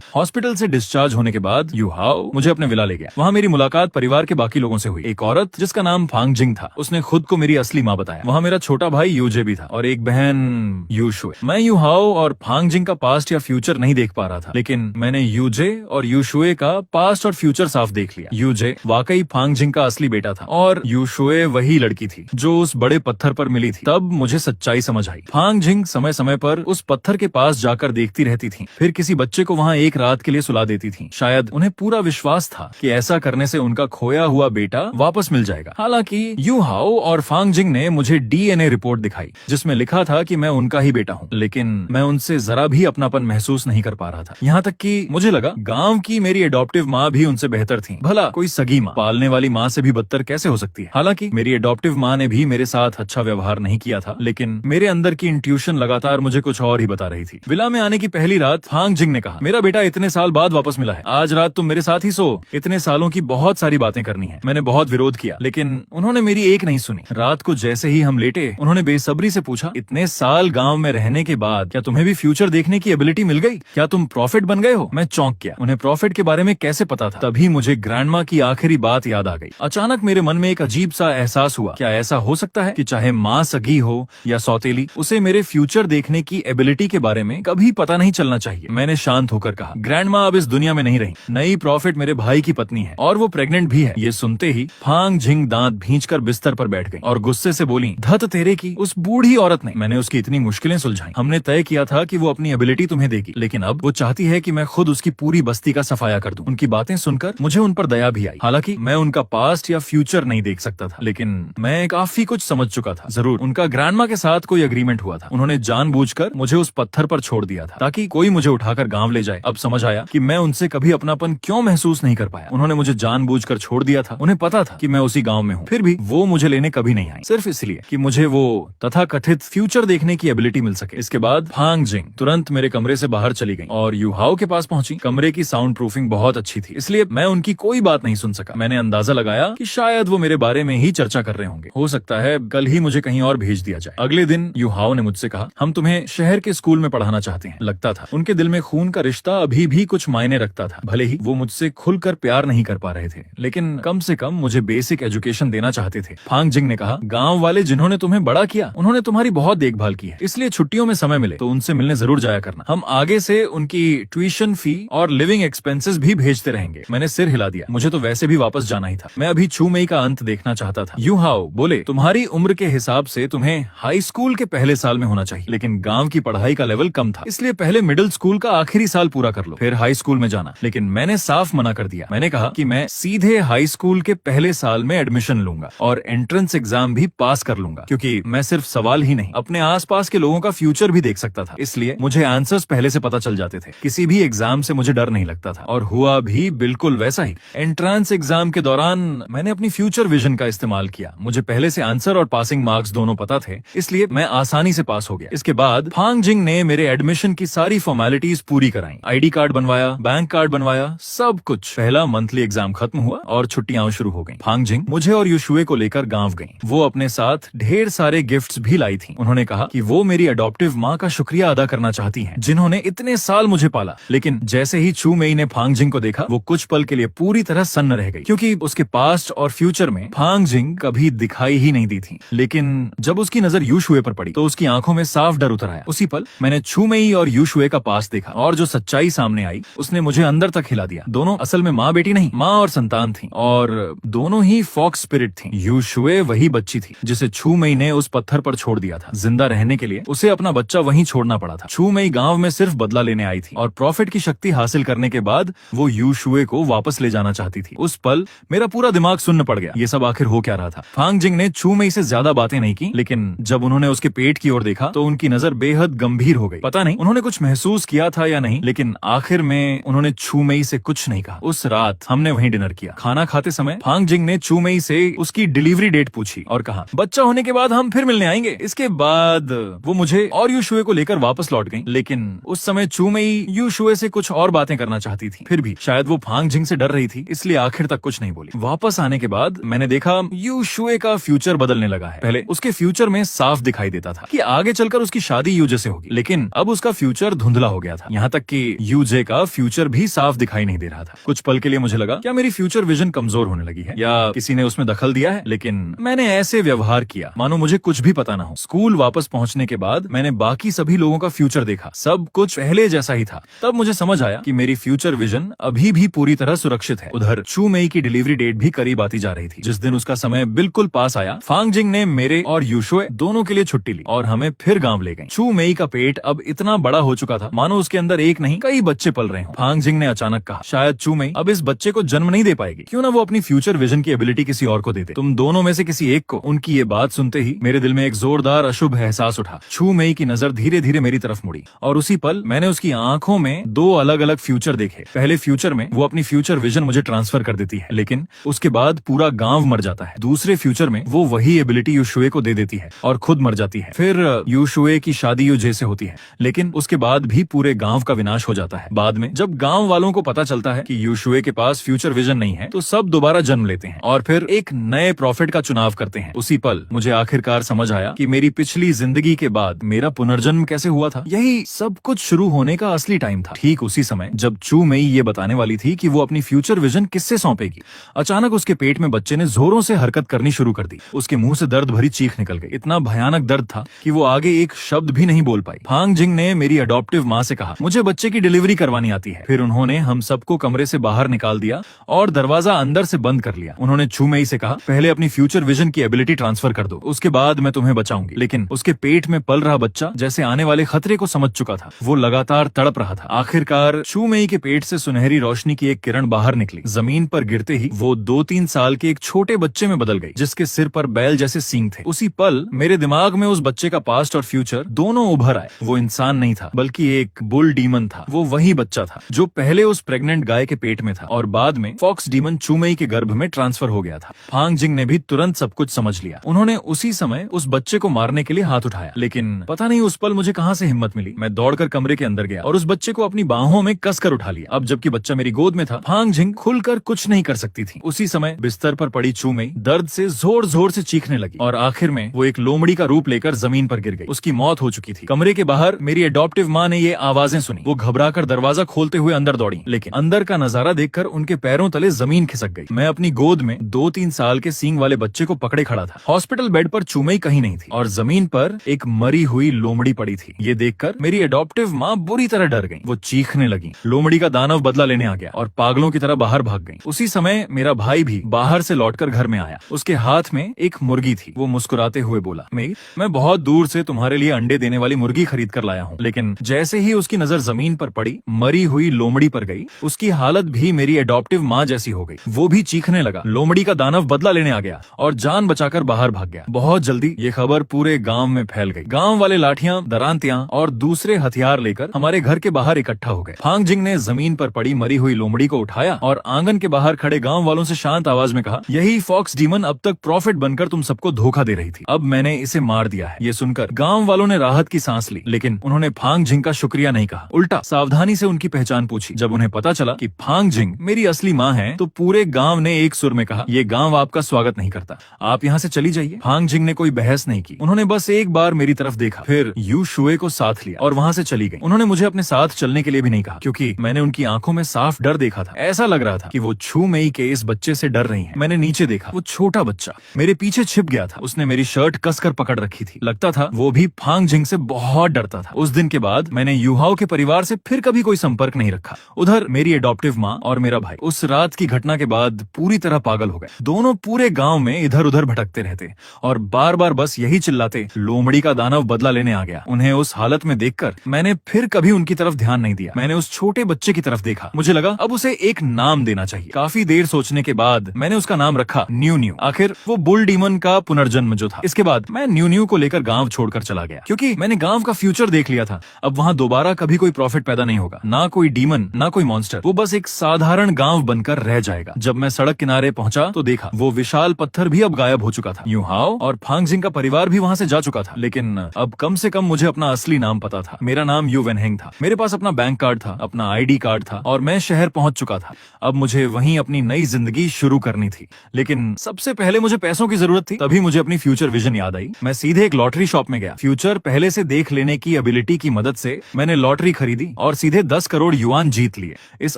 हॉस्पिटल से डिस्चार्ज होने के बाद यूहाओ मुझे अपने विला ले गया। वहाँ मेरी मुलाकात परिवार के बाकी लोगों से हुई। एक औरत जिसका नाम फांग जिंग था, उसने खुद को मेरी असली माँ बताया। वहाँ मेरा छोटा भाई यूजे भी था और एक बहन यूशुए। मैं यूहाओ और फांग जिंग का पास्ट या फ्यूचर नहीं देख पा रहा था, लेकिन मैंने यूजे और यूशुए का पास्ट और फ्यूचर साफ देख लिया। यूजे वाकई फांग जिंग का असली बेटा था और यूशुए वही लड़की थी जो उस बड़े पत्थर पर मिली थी। तब मुझे सच्चाई समझ आई। फांग जिंग समय समय पर उस पत्थर के पास जाकर देखती रहती थी, फिर किसी बच्चे को वहाँ एक रात के लिए सुला देती थी। शायद उन्हें पूरा विश्वास था कि ऐसा करने से उनका खोया हुआ बेटा वापस मिल जाएगा। हालांकि यूहाओ और फांग जिंग ने मुझे डीएनए रिपोर्ट दिखाई जिसमें लिखा था कि मैं उनका ही बेटा हूँ, लेकिन मैं उनसे जरा भी अपनापन महसूस नहीं कर पा रहा था। यहाँ तक कि मुझे लगा गांव की मेरी एडॉप्टिव माँ भी उनसे बेहतर थी। भला कोई सगी माँ पालने वाली माँ से भी बदतर कैसे हो सकती है। हालांकि मेरी एडॉप्टिव माँ ने भी मेरे साथ अच्छा व्यवहार नहीं किया था, लेकिन मेरे अंदर की इंट्यूशन लगातार मुझे कुछ और ही बता रही थी। विला में आने की पहली रात फांग जिंग ने कहा, मेरा बेटा इतने साल बाद वापस मिला है, आज रात तुम मेरे साथ ही सो। इतने सालों की बहुत सारी बातें करनी है। मैंने बहुत विरोध किया, लेकिन उन्होंने मेरी एक नहीं सुनी। रात को जैसे ही हम लेटे, उन्होंने बेसब्री से पूछा, इतने साल गांव में रहने के बाद क्या तुम्हें भी फ्यूचर देखने की एबिलिटी मिल गई? क्या तुम प्रॉफिट बन गए हो? मैं चौंक गया। उन्हें प्रॉफिट के बारे में कैसे पता था? तभी मुझे ग्रैंडमा की आखिरी बात याद आ गई। अचानक मेरे मन में एक अजीब सा एहसास हुआ, क्या ऐसा हो सकता है कि चाहे माँ सगी हो या सौतेली, उसे मेरे फ्यूचर देखने की एबिलिटी के बारे में कभी पता नहीं चलना चाहिए। मैंने शांत होकर कहा, ग्रैंडमा अब इस दुनिया में नहीं रही। नई प्रॉफिट मेरे भाई की पत्नी है और वो प्रेग्नेंट भी है। ये सुनते ही फांग जिंग दांत भींचकर बिस्तर पर बैठ गई और गुस्से से बोली, धत तेरे की, उस बूढ़ी औरत ने। मैंने उसकी इतनी मुश्किलें सुलझाई। हमने तय किया था कि वो अपनी एबिलिटी तुम्हें देगी, लेकिन अब वो चाहती है कि मैं खुद उसकी पूरी बस्ती का सफाया कर दूं। उनकी बातें सुनकर मुझे उन पर दया भी आई। हालांकि मैं उनका पास्ट या फ्यूचर नहीं देख सकता था, लेकिन मैं काफी कुछ समझ चुका था। जरूर उनका ग्रैंडमा के साथ कोई एग्रीमेंट हुआ था। उन्होंने जानबूझकर मुझे उस पत्थर पर छोड़ दिया था ताकि कोई मुझे उठाकर गांव ले जाए। अब समझ आया कि मैं उनसे कभी अपनापन क्यों महसूस नहीं कर पाया। उन्होंने मुझे जानबूझकर छोड़ दिया था। उन्हें पता था कि मैं उसी गांव में हूँ, फिर भी वो मुझे लेने कभी नहीं आई, सिर्फ इसलिए कि मुझे वो तथाकथित फ्यूचर देखने की एबिलिटी मिल सके। इसके बाद फांग जिंग तुरंत मेरे कमरे से बाहर चली गई और यूहाओ के पास पहुंची। कमरे की साउंड प्रूफिंग बहुत अच्छी थी, इसलिए मैं उनकी कोई बात नहीं सुन सका। मैंने अंदाजा लगाया कि शायद वो मेरे बारे में ही चर्चा कर रहे होंगे। हो सकता है कल ही मुझे कहीं और भेज दिया जाए। अगले दिन यूहाओ ने मुझसे कहा, हम तुम्हें शहर के स्कूल में पढ़ाना चाहते हैं। लगता था उनके दिल में खून का रिश्ता अभी भी कुछ मायने रखता था। भले ही वो मुझसे खुलकर प्यार नहीं कर पा रहे थे, लेकिन कम से कम मुझे बेसिक एजुकेशन देना चाहते थे। फांग जिंग ने कहा, गांव वाले जिन्होंने तुम्हें बड़ा किया, उन्होंने तुम्हारी बहुत देखभाल की है, इसलिए छुट्टियों में समय मिले तो उनसे मिलने जरूर जाया करना। हम आगे से उनकी ट्यूशन फी और लिविंग एक्सपेंसेस भी भेजते रहेंगे। मैंने सिर हिला दिया। मुझे तो वैसे भी वापस जाना ही था। मैं अभी छू मई का अंत देखना चाहता था। यूहाओ बोले, तुम्हारी उम्र के हिसाब से तुम्हें हाई स्कूल के पहले साल में होना चाहिए, लेकिन गांव की पढ़ाई का लेवल कम था, इसलिए पहले मिडिल स्कूल का आखिरी साल पूरा कर लो, फिर हाई स्कूल में जाना। लेकिन मैंने साफ मना कर दिया। मैंने कहा कि मैं सीधे हाई स्कूल के पहले साल में एडमिशन लूंगा और एंट्रेंस एग्जाम भी पास कर लूंगा, क्योंकि मैं सिर्फ सवाल ही नहीं, अपने आसपास के लोगों का फ्यूचर भी देख सकता था। इसलिए मुझे आंसर्स पहले से पता चल जाते थे। किसी भी एग्जाम से मुझे डर नहीं लगता था और हुआ भी बिल्कुल वैसा ही। एंट्रेंस एग्जाम के दौरान मैंने अपनी फ्यूचर विजन का इस्तेमाल किया। मुझे पहले से आंसर और पासिंग मार्क्स दोनों पता थे, इसलिए मैं आसानी से पास हो गया। इसके बाद फांग जिंग ने मेरे एडमिशन की सारी फॉर्मेलिटीज पूरी कराई। आईडी कार्ड बनवाया, बैंक कार्ड बनवाया, सब कुछ। पहला मंथली एग्जाम खत्म हुआ और छुट्टियां शुरू हो गईं। फांग जिंग मुझे और यूशुए को लेकर गांव गईं। वो अपने साथ ढेर सारे गिफ्ट्स भी लाई थी। उन्होंने कहा कि वो मेरी अडॉप्टिव माँ का शुक्रिया अदा करना चाहती हैं, जिन्होंने इतने साल मुझे पाला। लेकिन जैसे ही छू मई ने फांग जिंग को देखा, वो कुछ पल के लिए पूरी तरह सन्न रह गई, क्योंकि उसके पास्ट और फ्यूचर में फांग जिंग कभी दिखाई ही नहीं दी थी। लेकिन जब उसकी नजर यूशुए पर पड़ी तो उसकी आंखों में साफ डर उतर आया। उसी पल मैंने छू मई और यूशुए का पास्ट देखा और जो सच्चाई सामने आई उसने मुझे अंदर तक हिला दिया। दोनों असल में माँ बेटी नहीं, माँ और संतान थी, और दोनों ही फॉक्स स्पिरिट थी। यूशुए वही बच्ची थी जिसे छू मई ने उस पत्थर पर छोड़ दिया था। जिंदा रहने के लिए उसे अपना बच्चा वहीं छोड़ना पड़ा था। छू मई गांव में सिर्फ बदला लेने आई थी और प्रॉफिट की शक्ति हासिल करने के बाद वो यूशुए को वापस ले जाना चाहती थी। उस पल मेरा पूरा दिमाग सुन्न पड़ गया। ये सब आखिर हो क्या रहा था? फांग जिंग ने छू मई से ज्यादा बातें नहीं की, लेकिन जब उन्होंने उसके पेट की ओर देखा तो उनकी नजर बेहद गंभीर हो गई। पता नहीं उन्होंने कुछ महसूस किया था या नहीं, लेकिन आखिर में उन्होंने छू मई से कुछ नहीं कहा। उस रात हमने वहीं डिनर किया। खाना खाते समय फांग जिंग ने चू मेई से उसकी डिलीवरी डेट पूछी और कहा बच्चा होने के बाद हम फिर मिलने आएंगे। इसके बाद वो मुझे और यू शुए को लेकर वापस लौट गई, लेकिन उस समय चू मेई यू शुए से कुछ और बातें करना चाहती थी। फिर भी शायद वो फांग जिंग से डर रही थी, इसलिए आखिर तक कुछ नहीं बोली। वापस आने के बाद मैंने देखा यू शुए का फ्यूचर बदलने लगा है। पहले उसके फ्यूचर में साफ दिखाई देता था कि आगे चलकर उसकी शादी यूजे से होगी, लेकिन अब उसका फ्यूचर धुंधला हो गया था। यहाँ तक कि यूजे का फ्यूचर भी साफ दिखाई नहीं दे रहा था। कुछ पल के लिए मुझे लगा क्या मेरी फ्यूचर विजन कमजोर होने लगी है या किसी ने उसमें दखल दिया है, लेकिन मैंने ऐसे व्यवहार किया मानो मुझे कुछ भी पता ना हो। स्कूल वापस पहुंचने के बाद मैंने बाकी सभी लोगों का फ्यूचर देखा, सब कुछ पहले जैसा ही था। तब मुझे समझ आया कि मेरी फ्यूचर विजन अभी भी पूरी तरह सुरक्षित है। उधर चू मेई की डिलीवरी डेट भी करीब आती जा रही थी। जिस दिन उसका समय बिल्कुल पास आया, फांग जिंग ने मेरे और यू शुए दोनों के लिए छुट्टी ली और हमें फिर गांव ले गई। चू मेई का पेट अब इतना बड़ा हो चुका था मानो उसके अंदर एक नहीं कई बच्चे पल रहे हों। फांग जिंग ने अचानक कहा शायद चू मेई अब इस बच्चे को जन्म नहीं दे पाएगी, क्यों ना वो अपनी फ्यूचर विजन की एबिलिटी किसी और को दे दे, तुम दोनों में से किसी एक को। उनकी ये बात सुनते ही मेरे दिल में एक जोरदार अशुभ एहसास उठा। चू मेई की नजर धीरे धीरे मेरी तरफ मुड़ी और उसी पल मैंने उसकी आंखों में दो अलग अलग फ्यूचर देखे। पहले फ्यूचर में वो अपनी फ्यूचर विजन मुझे ट्रांसफर कर देती है, लेकिन उसके बाद पूरा गांव मर जाता है। दूसरे फ्यूचर में वो वही एबिलिटी यू शुए को दे देती है और खुद मर जाती है। फिर यू शुए की शादी यूजे से होती है, लेकिन उसके बाद भी पूरे गांव का विनाश हो जाता है। बाद में जब गांव वालों को पता चलता है कि यू शुए के पास फ्यूचर विजन नहीं है, तो सब दोबारा जन्म लेते हैं और फिर एक नए प्रॉफिट का चुनाव करते हैं। उसी पल मुझे आखिरकार समझ आया कि मेरी पिछली जिंदगी के बाद मेरा पुनर्जन्म कैसे हुआ था। यही सब कुछ शुरू होने का असली टाइम था। ठीक उसी समय जब चू मेई ये बताने वाली थी कि वो अपनी फ्यूचर विजन किससे सौंपेगी, अचानक उसके पेट में बच्चे ने जोरों से हरकत करनी शुरू कर दी। उसके मुंह से दर्द भरी चीख निकल गई। इतना भयानक दर्द था कि वो आगे एक शब्द भी नहीं बोल पाई। फांग जिंग ने मेरी अडॉप्टिव माँ से कहा मुझे बच्चे की डिलीवरी करवानी आती है। फिर उन्होंने हम सबको कमरे से बाहर निकाल दिया और दरवाजा अंदर से बंद कर लिया। उन्होंने चू मेई से कहा पहले अपनी फ्यूचर विजन की एबिलिटी ट्रांसफर कर दो, उसके बाद मैं तुम्हें बचाऊंगी। लेकिन उसके पेट में पल रहा बच्चा जैसे आने वाले खतरे को समझ चुका था। वो लगातार तड़प रहा था। आखिरकार चू मेई के पेट से सुनहरी रोशनी की एक किरण बाहर निकली। जमीन पर गिरते ही वो 2-3 साल के एक छोटे बच्चे में बदल गई, जिसके सिर पर बैल जैसे सींग थे। उसी पल मेरे दिमाग में उस बच्चे का पास्ट और फ्यूचर दोनों उभर आए। वो इंसान नहीं था बल्कि एक बुल डीमन था। वो वही बच्चा था जो पहले उस प्रेग्नेंट गाय के पेट में था और बाद में फॉक्स डीमन चू मेई के गर्भ में ट्रांसफर हो गया था। फांग जिंग ने भी तुरंत सब कुछ समझ लिया। उन्होंने उसी समय उस बच्चे को मारने के लिए हाथ उठाया, लेकिन पता नहीं उस पल मुझे कहां से हिम्मत मिली। मैं दौड़कर कमरे के अंदर गया और उस बच्चे को अपनी बाहों में कसकर उठा लिया। अब जबकि बच्चा मेरी गोद में था, फांग जिंग खुलकर कुछ नहीं कर सकती थी। उसी समय बिस्तर पर पड़ी चू मेई दर्द से जोर जोर से चीखने लगी और आखिर में वो एक लोमड़ी का रूप लेकर जमीन पर गिर गई। उसकी मौत हो चुकी थी। कमरे के बाहर मेरी अडॉप्टिव माँ ने ये आवाजें सुनी। वो घबराकर दरवाजा खोलते हुए अंदर दौड़ी, लेकिन अंदर का नजारा देखकर उनके पैरों तले जमीन खिसक गई। मैं अपनी गोद में 2-3 साल के सींग वाले बच्चे को पकड़े खड़ा था। हॉस्पिटल बेड पर चू मेई कहीं नहीं थी और जमीन पर एक मरी हुई लोमड़ी पड़ी थी। ये देखकर मेरी अडॉप्टिव माँ बुरी तरह डर गई। वो चीखने लगी। लोमड़ी का दानव बदला लेने आ गया और पागलों की तरह बाहर भाग गई। उसी समय मेरा भाई भी बाहर से लौटकर घर में आया। उसके हाथ में एक मुर्गी थी। वो मुस्कुराते हुए बोला, मैं बहुत दूर से तुम्हारे लिए अंडे देने वाली मुर्गी खरीद कर लाया हूँ। लेकिन जैसे ही उसकी नजर जमीन पर पड़ी, मरी हुई लोमड़ी पर गई, उसकी हालत भी मेरी अडॉप्टिव माँ जैसी हो गई। वो भी चीखने लगा। लोमड़ी का दानव बदला लेने आ गया और जान बचाकर बाहर भाग गया। बहुत जल्दी ये खबर पूरे गांव में फैल गई। गांव वाले लाठियां, दरांतियां और दूसरे हथियार लेकर हमारे घर के बाहर इकट्ठा हो गए। फांग जिंग ने जमीन पर पड़ी मरी हुई लोमड़ी को उठाया और आंगन के बाहर खड़े गांव वालों से शांत आवाज में कहा, यही फॉक्स डीमन अब तक प्रॉफिट बनकर तुम सबको धोखा दे रही थी। अब मैंने इसे मार दिया है। ये सुनकर गांव वालों ने राहत की सांस ली, लेकिन उन्होंने फांग जिंग का शुक्रिया नहीं कहा। उल्टा सावधानी से उनकी पहचान पूछी। जब उन्हें पता चला कि फांग जिंग मेरी असली माँ है, तो पूरे गांव ने एक सुर में कहा, ये गांव आपका स्वागत नहीं करता, आप यहाँ से चली जाइए। फांग जिंग ने कोई बहस नहीं की। उन्होंने बस एक बार मेरी तरफ देखा, फिर यू शुए को साथ लिया और वहाँ से चली गई। उन्होंने मुझे अपने साथ चलने के लिए भी नहीं कहा, क्योंकि मैंने उनकी आंखों में साफ डर देखा था। ऐसा लग रहा था कि वो चू मेई के इस बच्चे से डर रही है। मैंने नीचे देखा, वो छोटा बच्चा मेरे पीछे छिप गया था। उसने मेरी शर्ट कसकर पकड़ रखी थी। लगता था वो भी फांग जिंग से बहुत डरता था। उस दिन के बाद मैंने यूहाओ के परिवार से फिर कभी कोई संपर्क नहीं रखा। उधर मेरी एडॉप्टिव माँ और मेरा भाई उस रात की घटना के बाद पूरी तरह पागल हो गए। दोनों पूरे गांव में इधर उधर भटकते रहते और बार बार बस यही चिल्लाते, लोमड़ी का दानव बदला लेने आ गया। उन्हें उस हालत में देखकर मैंने फिर कभी उनकी तरफ ध्यान नहीं दिया। मैंने उस छोटे बच्चे की तरफ देखा। मुझे लगा अब उसे एक नाम देना चाहिए। काफी देर सोचने के बाद मैंने उसका नाम रखा न्यू न्यू। आखिर वो बुल डीमन का पुनर्जन्म जो था। इसके बाद मैं न्यू न्यू को लेकर गांव छोड़कर चला गया, क्योंकि मैंने गांव का फ्यूचर देख लिया था। अब वहाँ दोबारा कभी कोई प्रॉफिट पैदा नहीं होगा, ना कोई डीमन, ना कोई मॉन्स्टर। वो बस एक साधारण गांव बनकर रह जाएगा। जब मैं सड़क किनारे पहुंचा तो देखा वो विशाल पत्थर भी अब गायब हो चुका था। यू हाओ और फांगजिंग का परिवार भी वहां से जा चुका था। लेकिन अब कम से कम मुझे अपना असली नाम पता था। मेरा नाम यू वेनहेंग था। मेरे पास अपना बैंक कार्ड था, अपना आईडी कार्ड था और मैं शहर पहुंच चुका था। अब मुझे वहीं अपनी नई जिंदगी शुरू करनी थी। लेकिन सबसे पहले मुझे पैसों की जरूरत थी। तभी मुझे अपनी फ्यूचर विजन याद आई। मैं सीधे एक लॉटरी शॉप में गया। फ्यूचर पहले से देख लेने की एबिलिटी की मदद से मैंने लॉटरी खरीदी और सीधे 10 करोड़ युआन जीत लिए। इस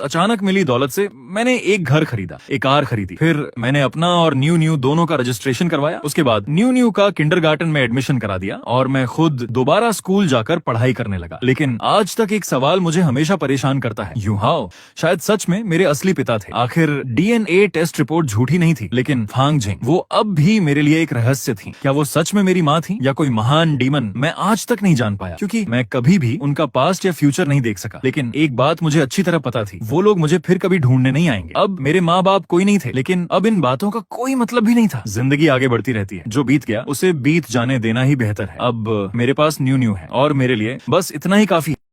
अचानक मिली दौलत से मैंने एक घर खरीदा, एक कार खरीदी, फिर मैंने अपना और न्यू दोनों का रजिस्ट्रेशन करवाया। उसके बाद न्यू का किंडरगार्टन में एडमिशन करा दिया और मैं खुद दोबारा स्कूल जाकर पढ़ाई करने लगा। लेकिन आज तक एक सवाल मुझे हमेशा परेशान करता है, यू हाओ शायद सच में मेरे असली पिता थे। आखिर डीएनए टेस्ट रिपोर्ट झूठी नहीं थी, लेकिन फांगजिंग वो अब भी मेरे लिए एक रहस्य थी। क्या वो सच में मेरी माँ थी या कोई महान डीमन? मैं आज तक नहीं जान पाया क्योंकि मैं कभी भी उनका पास्ट या फ्यूचर नहीं देख सका। लेकिन एक बात मुझे अच्छी तरह पता थी, वो लोग मुझे फिर कभी ढूंढने नहीं आएंगे। अब मेरे माँ बाप कोई नहीं थे, लेकिन अब इन बातों का कोई मतलब भी नहीं था। जिंदगी आगे बढ़ती रहती है, जो बीत गया उसे बीत जाने देना ही बेहतर है। अब मेरे पास न्यू है और मेरे लिए बस इतना ही काफी है।